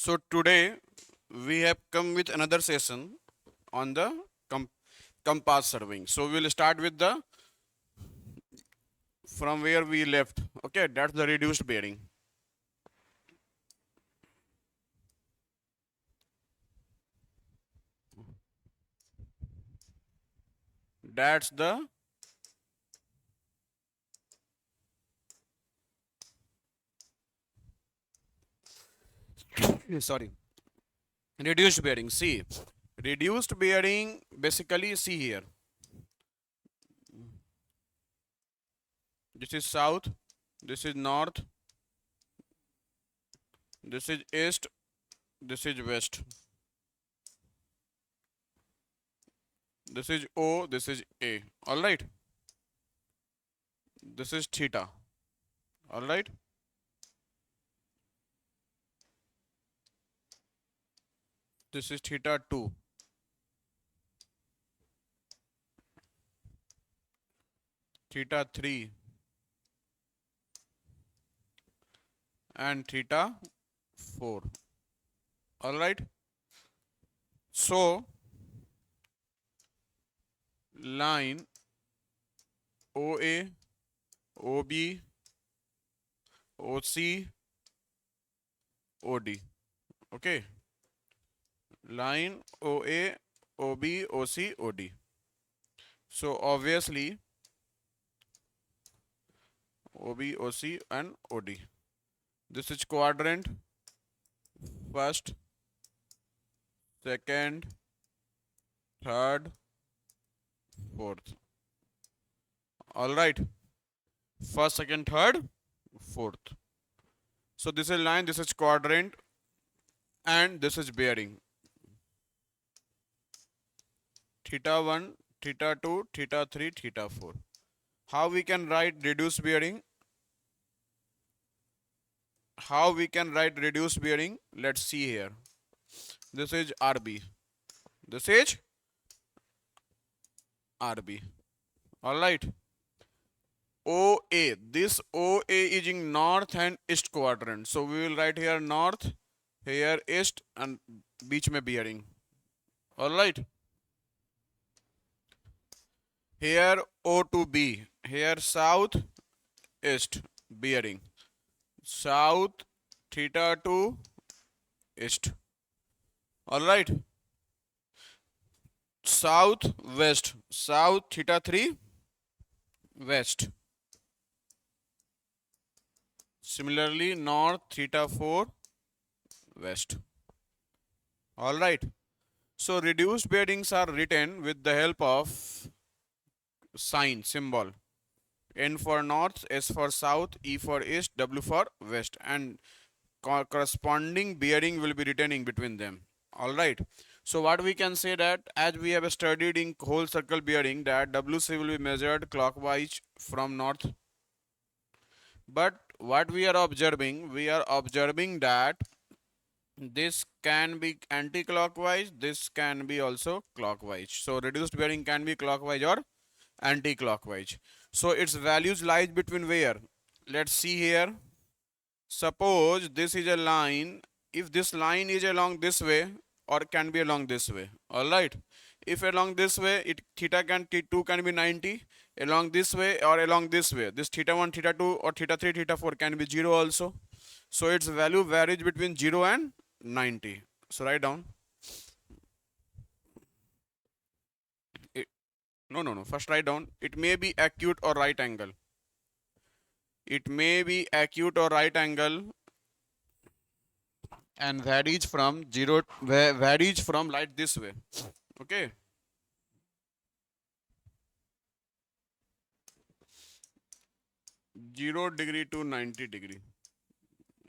So today we have come with another session on the compass surveying. So we'll start with the from where we left. Okay, that's the reduced bearing. That's the sorry, reduced bearing. See, reduced bearing basically see here. This is south, this is north, this is east, this is west. This is O, this is A. All right. This is theta. All right. This is theta 2. Theta 3 and theta 4. All right. So line OA, OB, OC, OD. Okay. Line OA, OB, OC, OD. So obviously OB, OC and OD. This is quadrant first, second, third, fourth. All right. First, second, third, fourth. So this is line, this is quadrant, and this is bearing. Theta 1, theta 2, theta 3, theta 4. How we can write reduced bearing? How we can write reduced bearing? Let's see here. This is RB. This is RB. All right. OA. This OA is in north and east quadrant. So we will write here north, here east, and beach में bearing. All right. Here O to B. Here south, east, bearing. South, theta 2, east. All right. South, west. South, theta 3, west. Similarly, north, theta 4, west. All right. So reduced bearings are written with the help of sign, symbol. N for north, S for south, E for east, W for west, and corresponding bearing will be written in between them. All right. So what we can say that as we have studied in whole circle bearing that WC will be measured clockwise from north. But what we are observing that this can be anti-clockwise, this can be also clockwise. So reduced bearing can be clockwise or anti-clockwise. So its values lies between where? Let's see here. Suppose this is a line. If this line is along this way or can be along this way. All right. If along this way, it theta can t2 can be 90. Along this way or along this way, this theta 1, theta 2 or theta 3, theta 4 can be 0 also. So its value varies between 0 and 90. So write down. No. First write down. It may be acute or right angle. It may be acute or right angle and varies from like this way. Okay. 0 degree to 90 degree,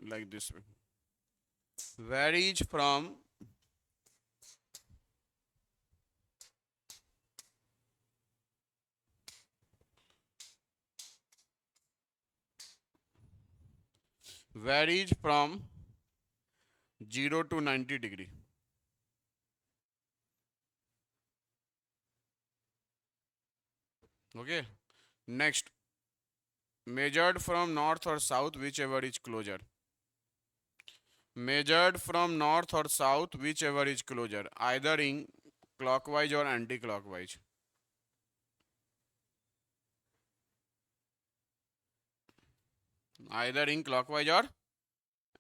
like this way. Varies from varies from 0 to 90 degree. Okay. Next, measured from north or south, whichever is closer. measured from north or south, whichever is closer, either in clockwise or anti-clockwise. Either in clockwise or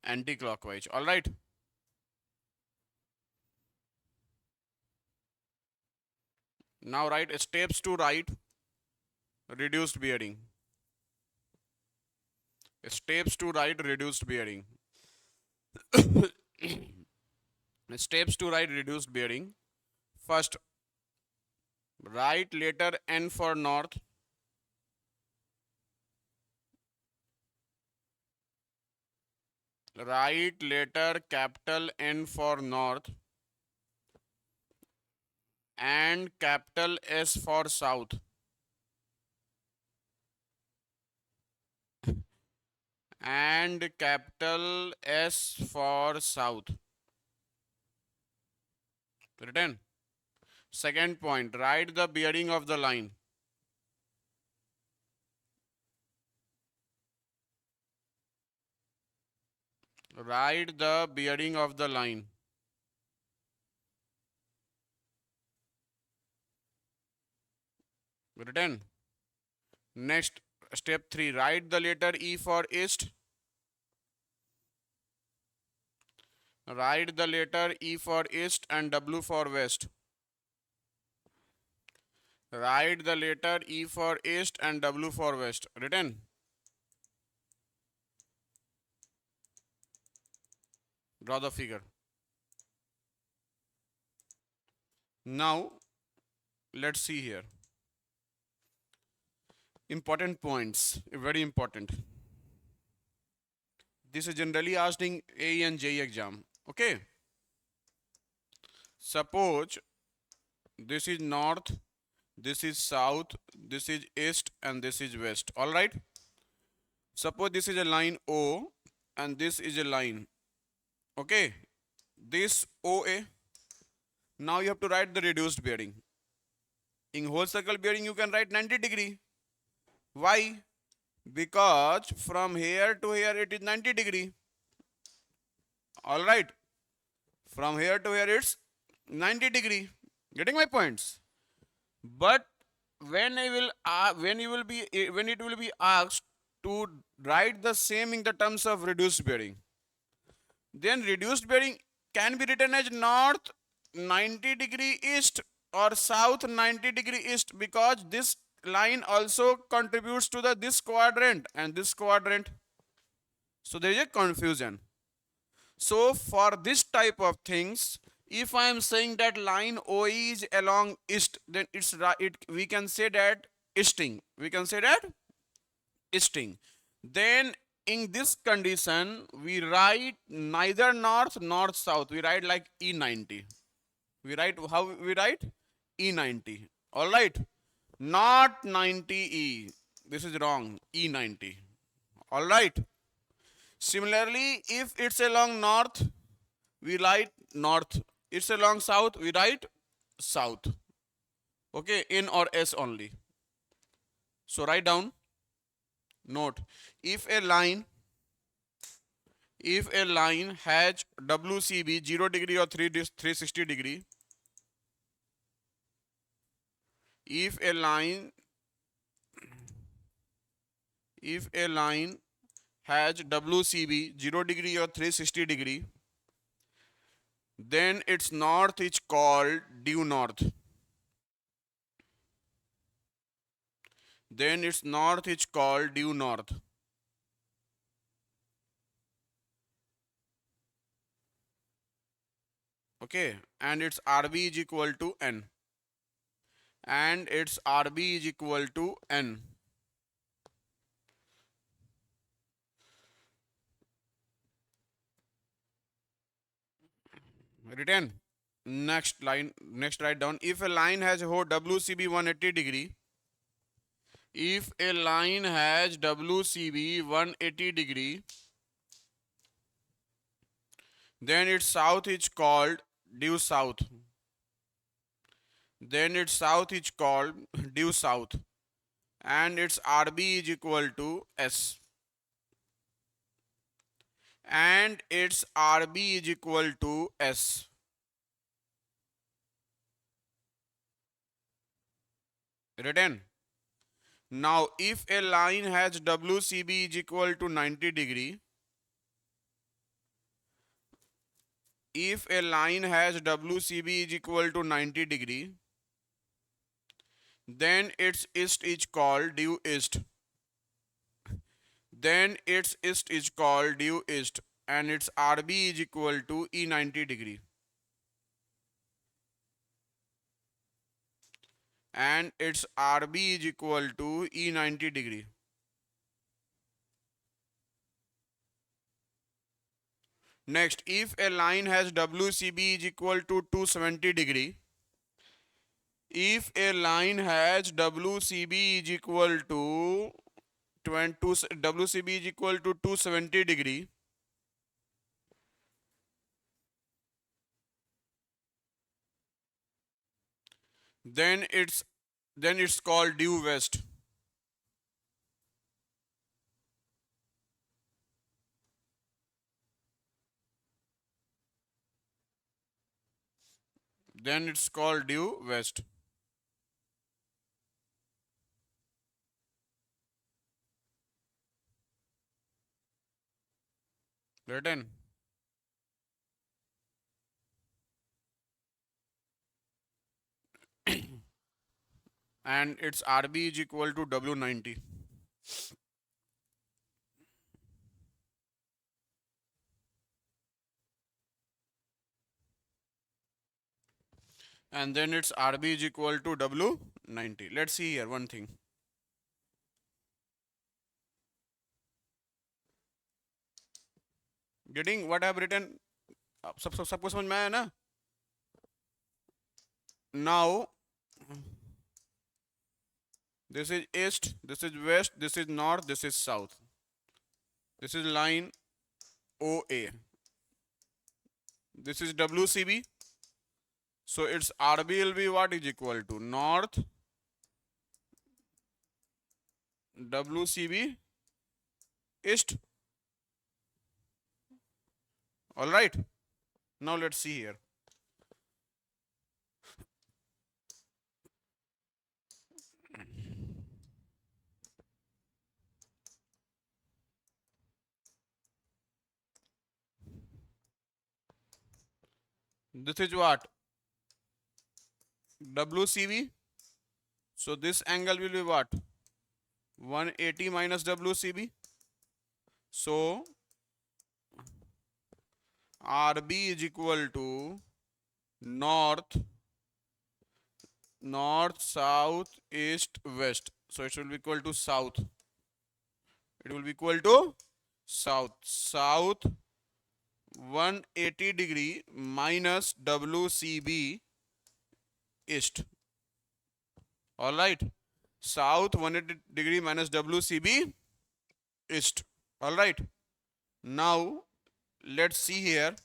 anti-clockwise. All right. Now write steps to write reduced bearing. Steps to write reduced bearing. Steps to write reduced bearing. First, write letter N for north. Write letter capital N for north and capital S for south. And capital S for south. Written. Second point, write the bearing of the line. Write the bearing of the line. Written. Next, step 3, write the letter E for east. Write the letter E for east and W for west. Write the letter E for east and W for west. Written. Draw the figure. Now, let's see here. Important points, very important. This is generally asked in AE and JE exam. Okay. Suppose this is north, this is south, this is east, and this is west. All right. Suppose this is a line O and this is a line. Okay. This OA. Now you have to write the reduced bearing. In whole circle bearing, you can write 90 degree. Why? Because from here to here it is 90 degree. All right. From here to here it's 90 degree. Getting my points? But when it will be asked to write the same in the terms of reduced bearing, then reduced bearing can be written as north 90 degree east or south 90 degree east, because this line also contributes to this quadrant and this quadrant. So there is a confusion. So for this type of things, if I am saying that line OE is along east, then it's right. We can say that easting. We can say that easting. Then in this condition, we write neither north nor south. We write like E90. We write how we write E90. All right. Not 90E. This is wrong. E90. All right. Similarly, if it's along north, we write north. It's along south, we write south. Okay, N or S only. So write down. Note, if a line has WCB 0 degree or 360 degree, if a line has WCB 0 degree or 360 degree, then its north is called due north. Then its north is called due north. Okay, and its RB is equal to N. And its RB is equal to N. Written. Next line, next write down. If a line has WCB 180 degree, if a line has WCB 180 degree, then its south is called due south. Then its south is called due south. And its RB is equal to S. and its RB is equal to S. Written. Now, if a line has WCB is equal to 90 degree, if a line has WCB is equal to 90 degree, then its east is called due east. Then its east is called due east, and its RB is equal to E 90 degree. And its RB is equal to E 90 degree. Next, if a line has WCB is equal to 270 degree, if a line has WCB is equal to 270 degree, then it's called due west. Then it's called due west. Written. And its RB is equal to W90. And then its RB is equal to W90. Let's see here one thing. Getting what I have written? सबको समझ में आया ना? Now this is east, this is west, this is north, this is south. This is line OA. This is WCB. So its RB will be what is equal to north WCB east. All right. Now let's see here. This is what? WCB. So this angle will be what? 180 minus WCB. So RB is equal to north, south, east, west. So it will be equal to south. It will be equal to south. South 180 degree minus WCB east. All right. South 180 degree minus WCB east. All right. Now let's see here.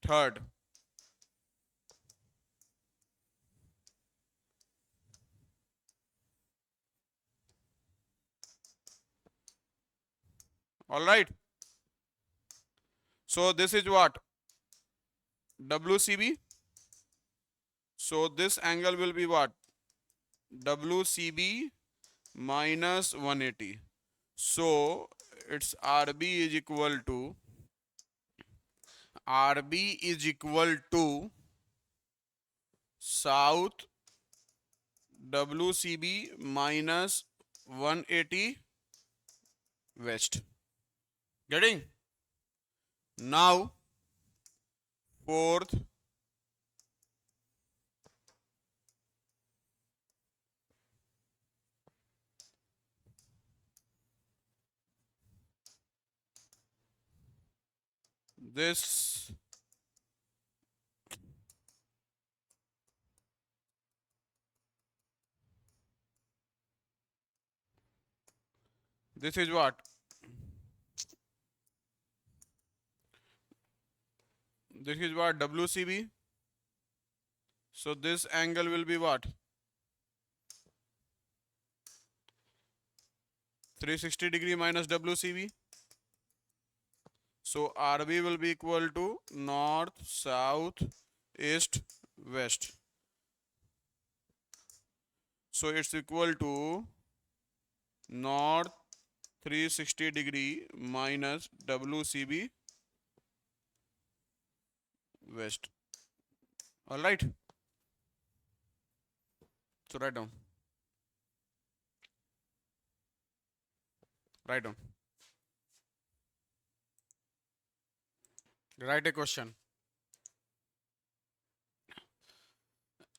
Third. All right. So this is what? WCB. So this angle will be what? WCB minus 180. So its RB is equal to south WCB minus 180 west. Getting? Now fourth. This is what? This is what? WCB. So this angle will be what? 360 degree minus WCB. So RB will be equal to north, south, east, west. So it's equal to north 360 degree minus WCB west. All right. So write down. Write down. Write a question.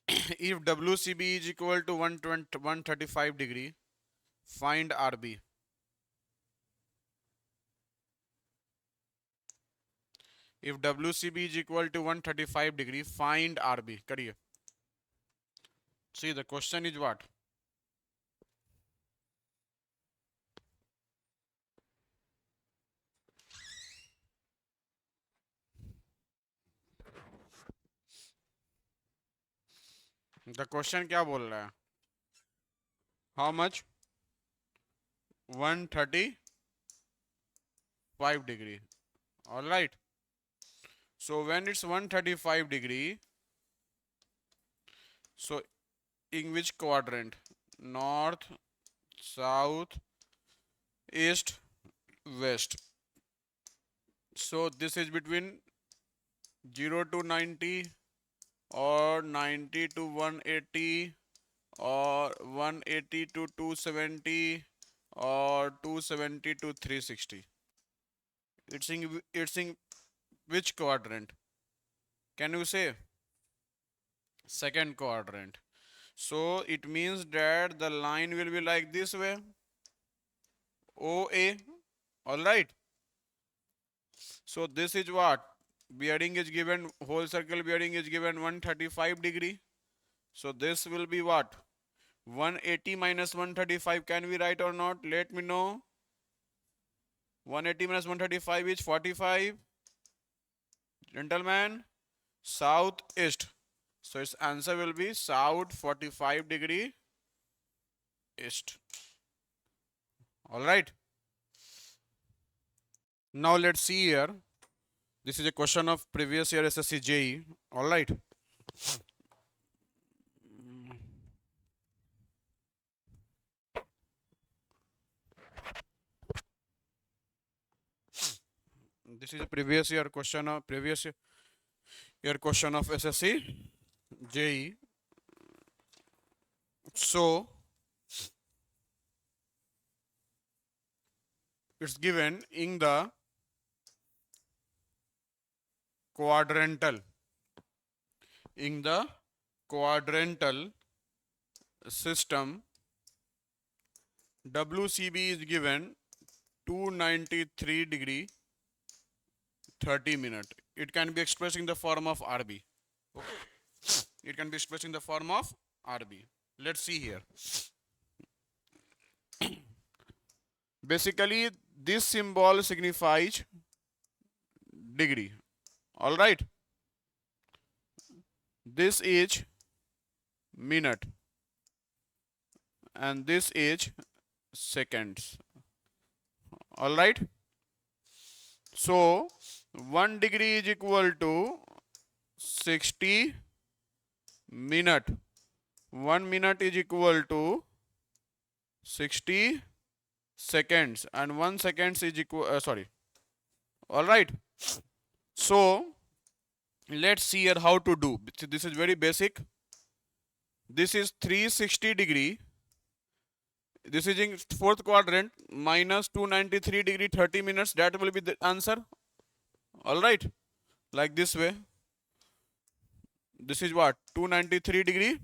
If WCB is equal to 135 degree, find RB. If WCB is equal to 135 degree, find RB. करिए. See, the question is what? The question क्या बोल रहा है? How much? 135 degree. All right. So when it's 135 degree, so in which quadrant? North, south, east, west. So this is between 0 to 90 or 90 to 180 or 180 to 270 or 270 to 360. It's in which quadrant? Can you say? Second quadrant. So it means that the line will be like this way. OA. All right. So this is what? Bearing is given, whole circle bearing is given 135 degree. So this will be what? 180 minus 135. Can we write or not? Let me know. 180 minus 135 is 45. Gentlemen, southeast. So its answer will be south 45 degree east. All right. Now let's see here. This is a question of previous year SSC JEE. All right. This is a previous year question of SSC JEE. So it's given in the quadrantal. In the quadrantal system, WCB is given 293 degree 30 minute. It can be expressed in the form of RB. Okay. It can be expressed in the form of RB. Let's see here. Basically, this symbol signifies degree. All right. This is minute and this is seconds. All right. So 1 degree is equal to 60 minute. 1 minute is equal to 60 seconds and 1 second is equal all right. So let's see here how to do. This is very basic. This is 360 degree. This is in fourth quadrant minus 293 degree 30 minutes. That will be the answer. All right. Like this way. This is what? 293 degree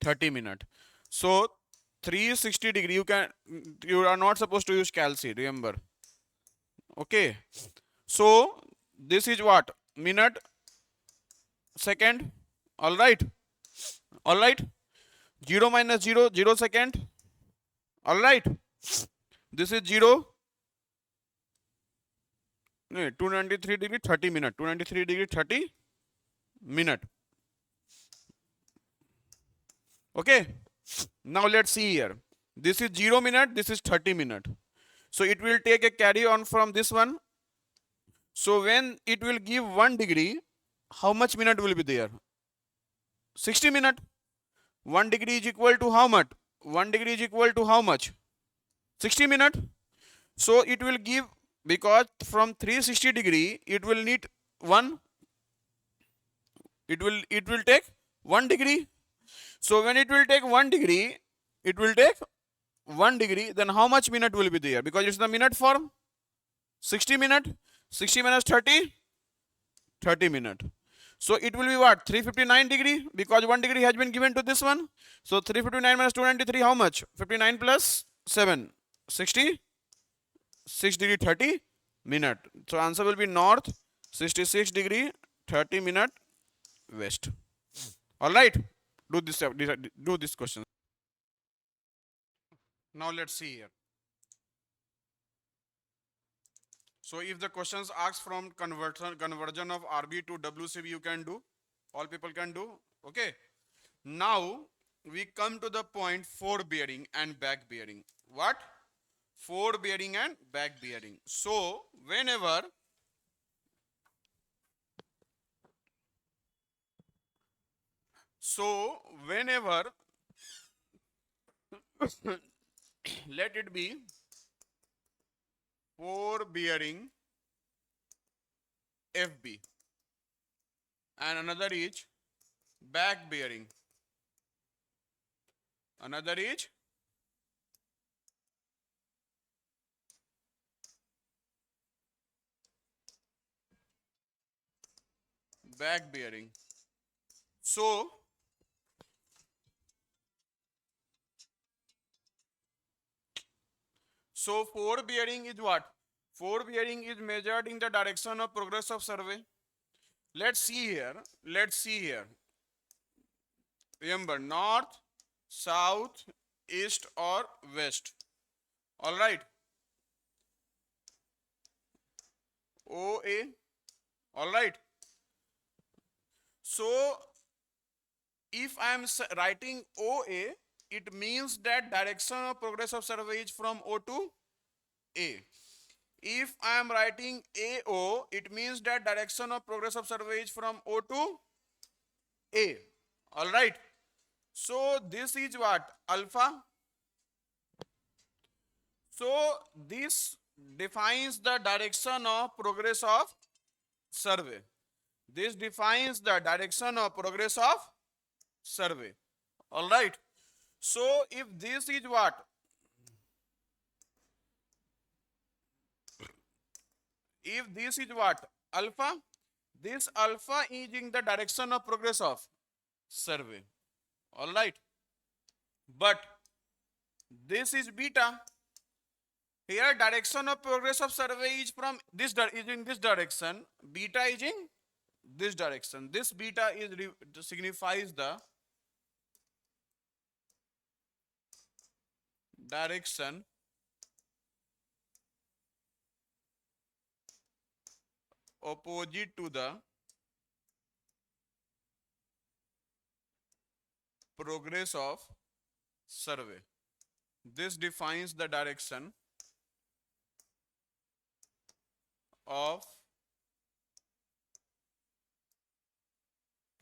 30 minute. So 360 degree you are not supposed to use calci, remember. Okay. So this is what? Minute, second. All right. All right. 0 minus 0, 0 second. All right. This is 0. No, 293 degree 30 minute. 293 degree 30 minute. Okay. Now let's see here. This is 0 minute. This is 30 minute. So it will take a carry on from this one. So when it will give 1 degree, how much minute will be there? 60 minute. 1 degree is equal to how much? 1 degree is equal to how much? 60 minute. So it will give, because from 360 degree it will need 1, it will take 1 degree. So when it will take 1 degree, it will take 1 degree, then how much minute will be there? Because it's the minute form. 60 minute. 60 minus 30, 30 minute. So it will be what? 359 degree, because 1 degree has been given to this one. So 359 minus 293, how much? 59 plus 7, 60, 6 degree 30 minute. So answer will be north, 66 degree 30 minute west. All right, do this question. Now let's see here. So if the questions ask from conversion of RB to WCB, you can do. All people can do. Okay. Now we come to the point forebearing and back bearing. What? Forebearing and back bearing. So whenever let it be forebearing FB and another is back bearing. Another is back bearing. So forebearing is what? Forebearing is measured in the direction of progress of survey. Let's see here. Let's see here. Remember, north, south, east or west. All right. OA. All right. So if I am writing OA, it means that direction of progress of survey is from O to A. If I am writing AO, it means that direction of progress of survey is from O to A. All right. So this is what? Alpha. So this defines the direction of progress of survey. This defines the direction of progress of survey. All right. So if this is what? If this is what? Alpha. This alpha is in the direction of progress of survey. All right. But this is beta. Here direction of progress of survey is from this is in this direction. Beta is in this direction. This beta is signifies the direction opposite to the progress of survey. This defines the direction of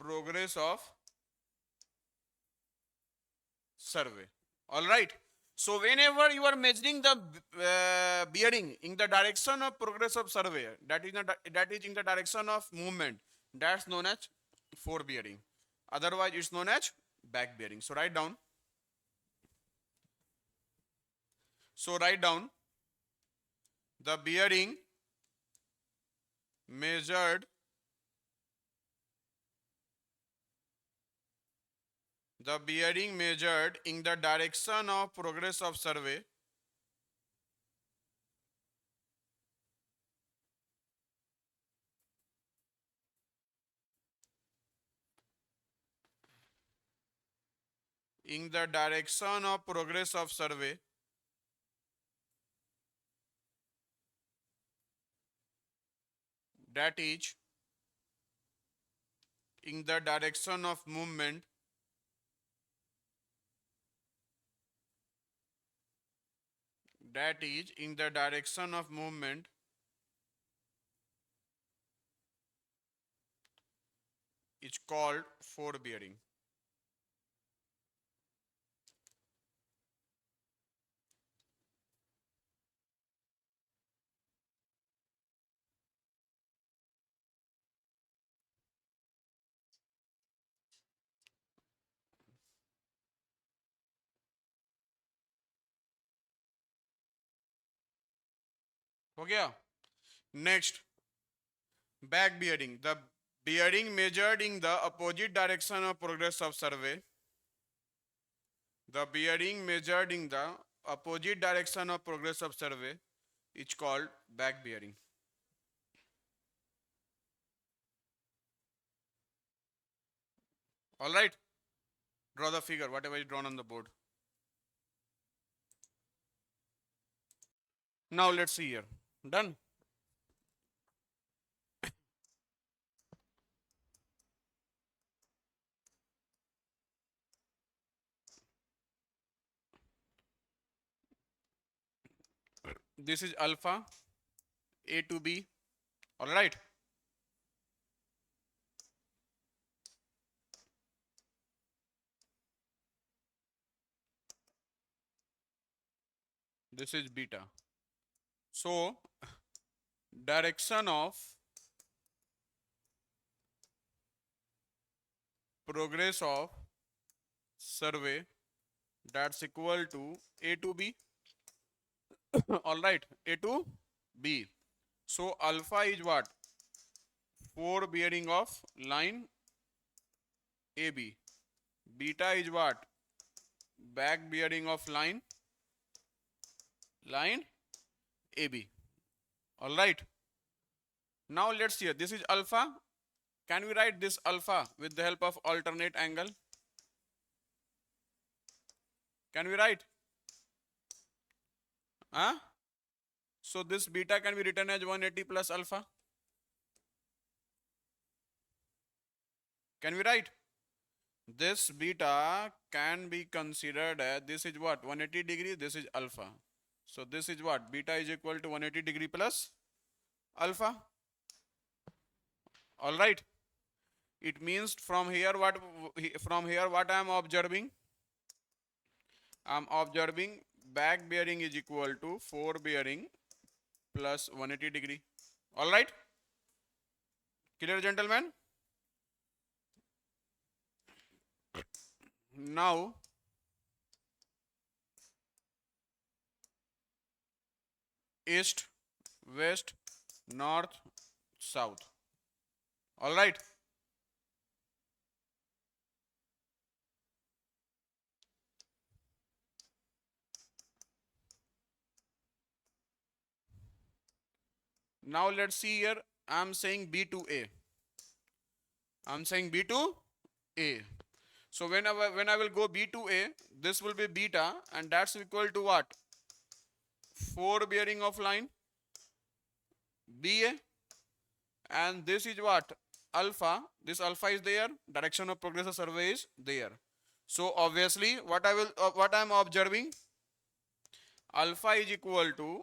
progress of survey. All right. So whenever you are measuring the bearing in the direction of progress of survey, that is in the direction of movement, that's known as forebearing. Otherwise, it's known as back bearing. So write down. So write down the bearing measured in the direction of progress of survey in the direction of progress of survey that is in the direction of movement that is in the direction of movement is called forebearing. हो गया. Next, back bearing. The bearing measured in the opposite direction of progress of survey. The bearing measured in the opposite direction of progress of survey is called back bearing. All right. Draw the figure, whatever is drawn on the board. Now let's see here. Done. This is alpha A to B. All right. This is beta. So direction of progress of survey, that's equal to A to B. All right, A to B. So alpha is what? Forebearing of line AB. Beta is what? Back bearing of line AB. All right. Now let's see. This is alpha. Can we write this alpha with the help of alternate angle? Can we write? Huh? So this beta can be written as 180 plus alpha. Can we write? This beta can be considered as, this is what? 180 degree, this is alpha. So this is what? Beta is equal to 180 degree plus alpha. All right. It means from here what I am observing? I am observing back bearing is equal to forebearing plus 180 degree. All right. Clear, gentlemen? Now east, west, north, south. All right. Now let's see here. I'm saying B to A. I'm saying B to A. So when I will go B to A, this will be beta, and that's equal to what? Forebearing of line BA, and this is what? Alpha. This alpha is there. Direction of progress of survey is there. So obviously, what I am observing? Alpha is equal to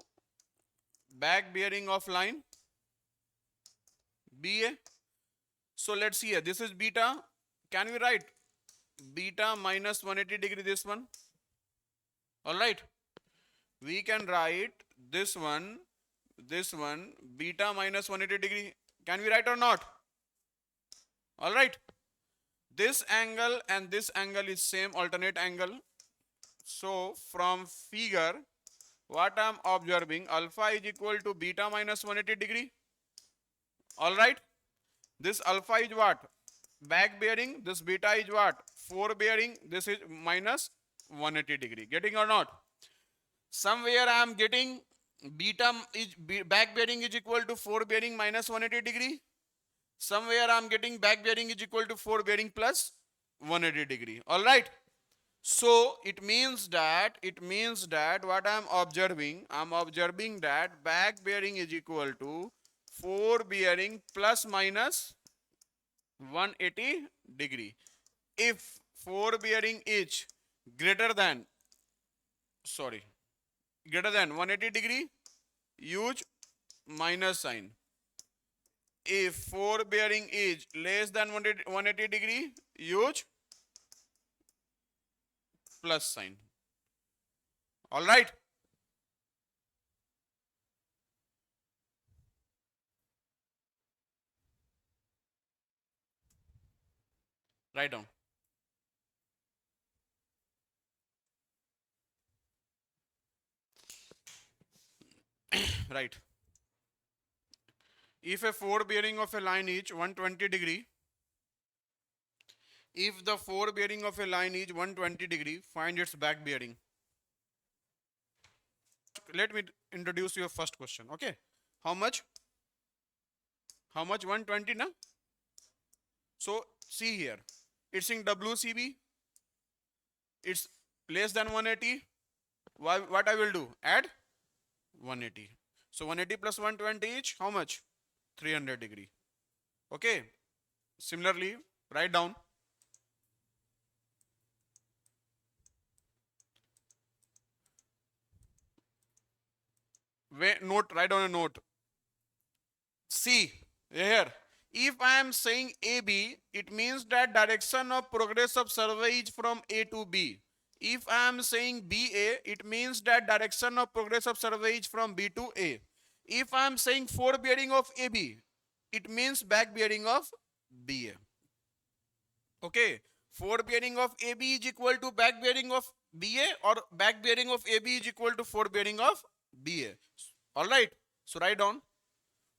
back bearing of line BA. So let's see here. This is beta. Can we write beta minus 180 degree, this one? All right. We can write this one, beta minus 180 degree. Can we write or not? All right. This angle and this angle is same alternate angle. So from figure, what I am observing, alpha is equal to beta minus 180 degree. All right. This alpha is what? Back bearing. This beta is what? Forebearing. This is minus 180 degree. Getting or not? Somewhere I am getting beta is back bearing is equal to forebearing minus 180 degree. Somewhere I am getting back bearing is equal to forebearing plus 180 degree. All right. So it means that what I am observing that back bearing is equal to forebearing plus minus 180 degree. If forebearing is greater than 180 degree, use minus sign. If forebearing is less than 180 degree, use plus sign. All right. Write down. Right. If a forebearing of a line is 120 degree, if the forebearing of a line is 120 degree, find its back bearing. Let me introduce your first question. Okay. How much? How much? 120 na? So see here. It's in WCB. It's less than 180. What I will do? Add 180. So 180 plus 120 each, how much? 300 degree. Okay. Similarly, write down. Note, write down a note. See, here. If I am saying AB, it means that direction of progress of survey is from A to B. If I am saying BA, it means that direction of progress of survey is from B to A. If I am saying forebearing of AB, it means back bearing of BA. Okay, forebearing of AB is equal to back bearing of BA, or back bearing of AB is equal to forebearing of BA. All right, so write down.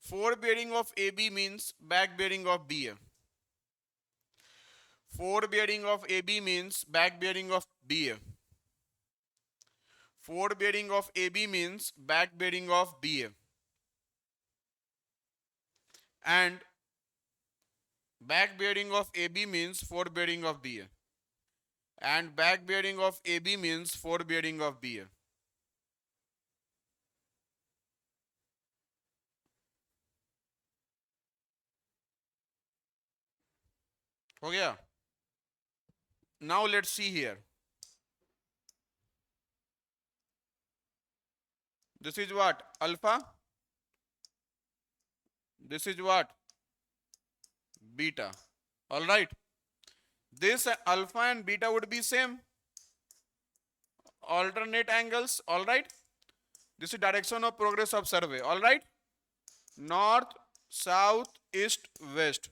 Forebearing of AB means back bearing of BA. Forebearing of AB means back bearing of BA. Forebearing of AB means back bearing of BA. And back bearing of AB means forebearing of BA. And back bearing of AB means forebearing of BA. हो गया? Now let's see here. This is what? Alpha. This is what? Beta. All right. This alpha and beta would be same. Alternate angles. All right. This is direction of progress of survey. All right. North, south, east, west.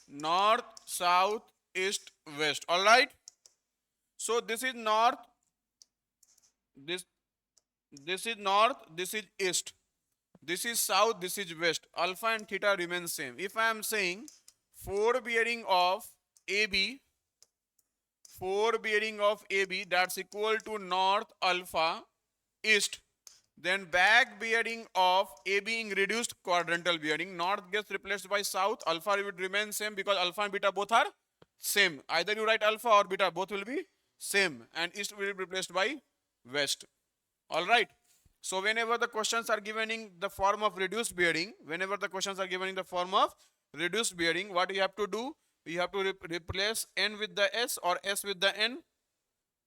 North, south, east, west. All right. So this is north. This is north. This is east. This is south. This is west. Alpha and theta remain same. If I am saying forebearing of AB, forebearing of AB, that's equal to north alpha east, then back bearing of AB in reduced quadrantal bearing, north gets replaced by south, alpha would remain same because alpha and beta both are same. Either you write alpha or beta, both will be same, and east will be replaced by west. All right. So whenever the questions are given in the form of reduced bearing, whenever the questions are given in the form of reduced bearing, what you have to do? You have to replace N with the S or S with the N,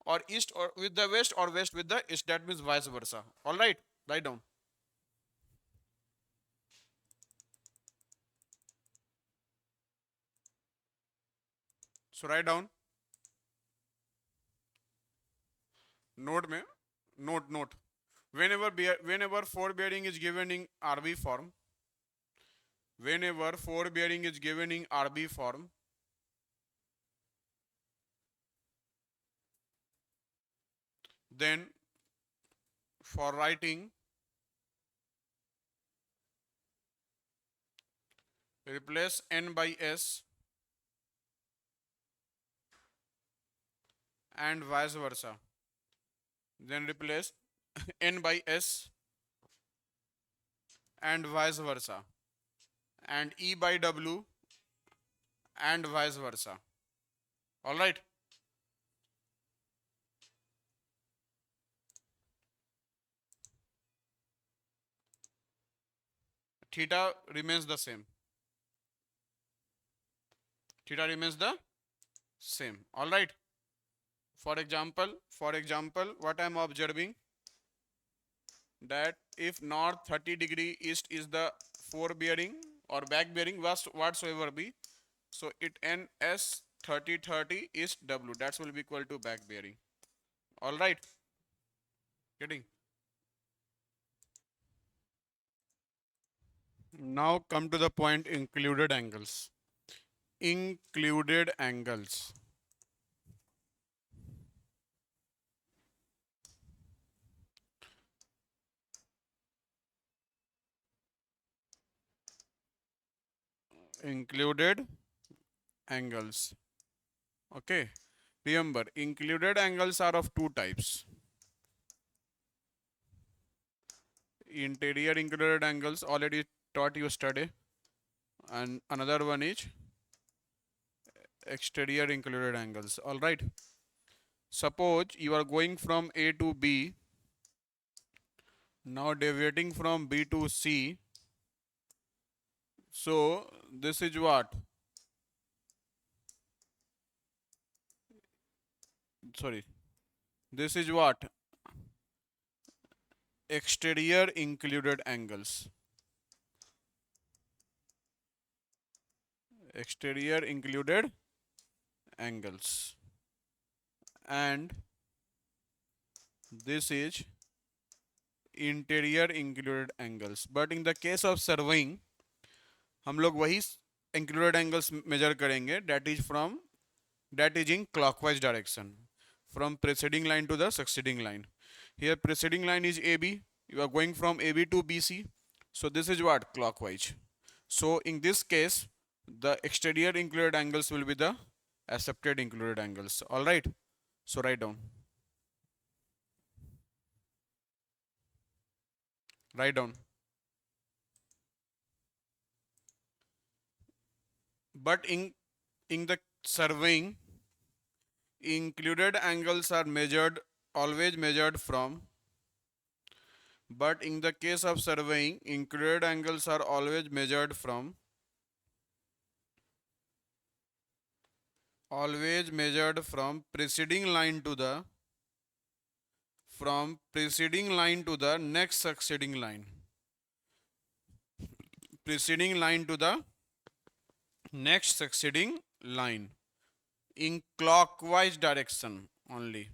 or east or with the west, or west with the east. That means vice versa. All right, write down. So write down. Note में, note. Whenever forebearing is given in RB form, whenever forebearing is given in RB form, then for writing, replace N by S and vice versa. Then replace N by S and vice versa, and E by W and vice versa. All right. Theta remains the same. Theta remains the same. All right. For example, what I am observing, that if north 30 degree, east is the bearing or back bearing whatsoever be. So it NS 3030 is W. That will be equal to back bearing. All right. Getting. Now come to the point included angles. Included angles. Included angles. Okay. Remember, included angles are of two types. Interior included angles already taught you yesterday, and another one is exterior included angles. All right. Suppose you are going from A to B, now deviating from B to C. So this is what? Sorry. This is what? Exterior included angles. Exterior included angles. And this is interior included angles. But in the case of surveying, हम लोग वही included angles measure करेंगे, that is in clockwise direction from preceding line to the succeeding line. Here preceding line is AB. You are going from AB to BC. So this is what? Clockwise. So in this case, the exterior included angles will be the accepted included angles. All right. So write down. Write down. But in the surveying, included angles are measured, always measured from. But in the case of surveying, included angles are always measured from. Always measured from preceding line to the next succeeding line. Preceding line to the next succeeding line in clockwise direction only.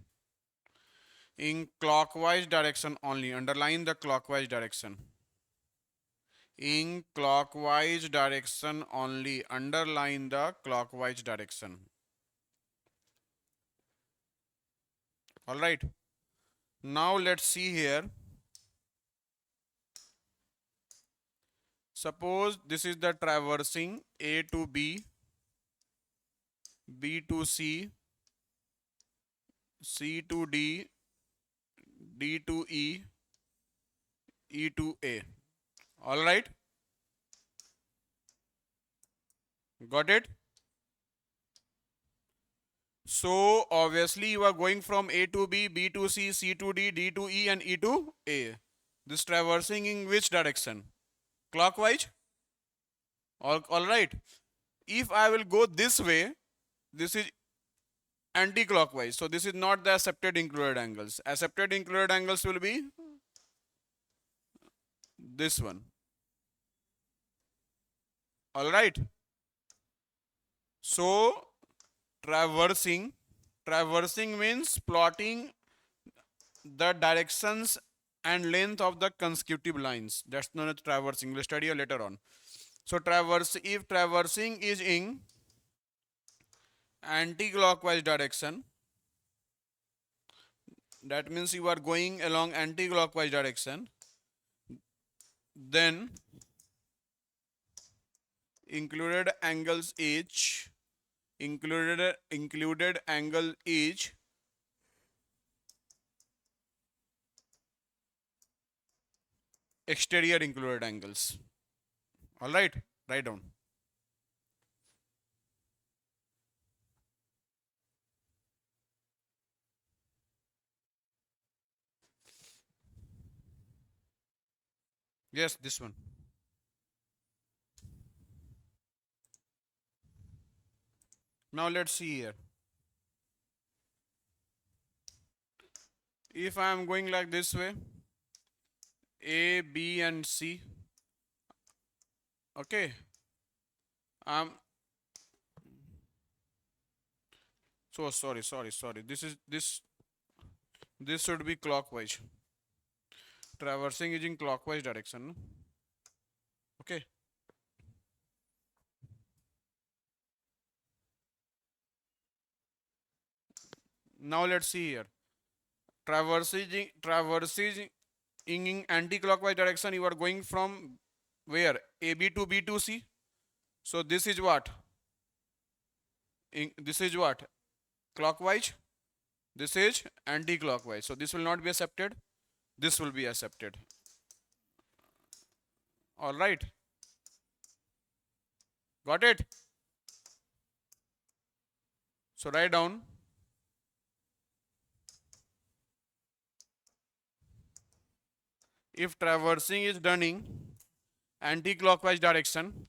In clockwise direction only. Underline the clockwise direction. In clockwise direction only. Underline the clockwise direction. All right. Now let's see here. Suppose this is the traversing A to B, B to C, C to D, D to E, E to A. All right. Got it? So obviously you are going from A to B, B to C, C to D, D to E and E to A. This traversing in which direction? Clockwise? All right. If I will go this way, this is anti-clockwise. So this is not the accepted included angles. Accepted included angles will be this one. All right. So traversing means plotting the directions and length of the consecutive lines. That's known as traversing. We'll study later on. So if traversing is in anti-clockwise direction, that means you are going along anti-clockwise direction, then included angle is exterior included angles. All right, write down. Yes, this one. Now let's see here. If I am going like this way, A, B and C, Okay. Um. So sorry. This should be clockwise. Traversing is in clockwise direction. No? Okay. Now let's see here. Traversing in anti-clockwise direction. You are going from where? AB to B to C. So this is what? This is what? Clockwise. This is anti-clockwise. So this will not be accepted. This will be accepted. All right. Got it? So write down. If traversing is done in anti-clockwise direction,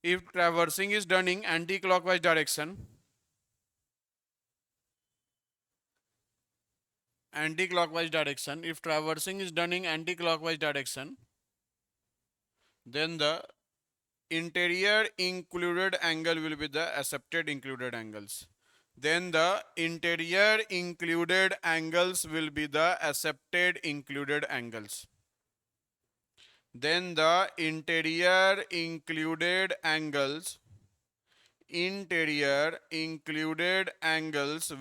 if traversing is done in anti-clockwise direction, if traversing is done in anti-clockwise direction, then the interior included angle will be the accepted included angles. Then the interior included angles will be the accepted included angles. Then the interior included angles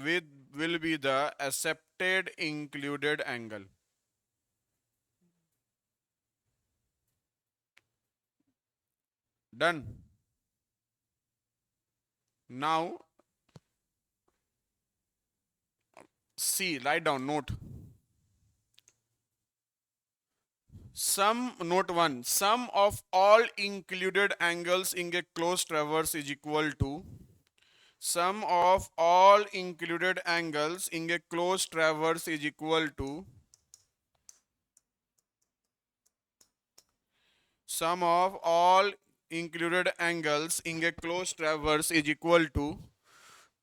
with will be the accepted included angle. Done. Now see, write down, note. Note 1, sum of all included angles in a closed traverse is equal to sum of all included angles in a closed traverse is equal to sum of all included angles in a closed traverse is equal to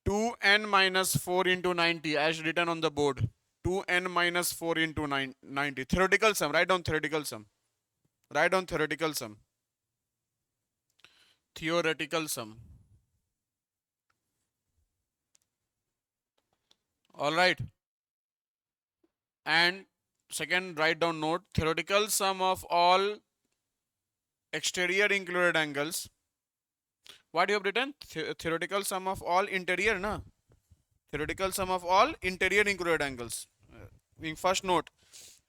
2n minus 4 into 90 as written on the board. 2n minus 4 into 90. Theoretical sum. Write down theoretical sum. Write down theoretical sum. Theoretical sum. All right. And second, write down note. Theoretical sum of all exterior included angles. What you have written? Theoretical sum of all interior, na? Theoretical sum of all interior included angles. In first note,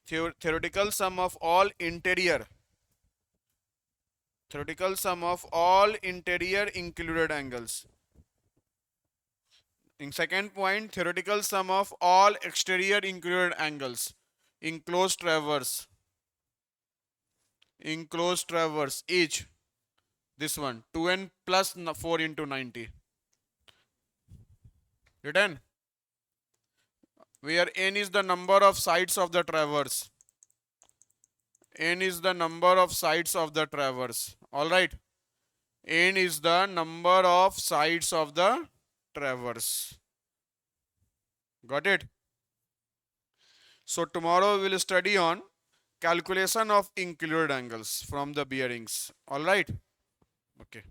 theoretical sum of all interior. Theoretical sum of all interior included angles. In second point, theoretical sum of all exterior included angles in closed traverse. In closed traverse, each this one 2n plus 4 into 90. Written? Where n is the number of sides of the traverse. N is the number of sides of the traverse. Alright. N is the number of sides of the traverse. Got it? So tomorrow we will study on calculation of included angles from the bearings. Alright? Okay.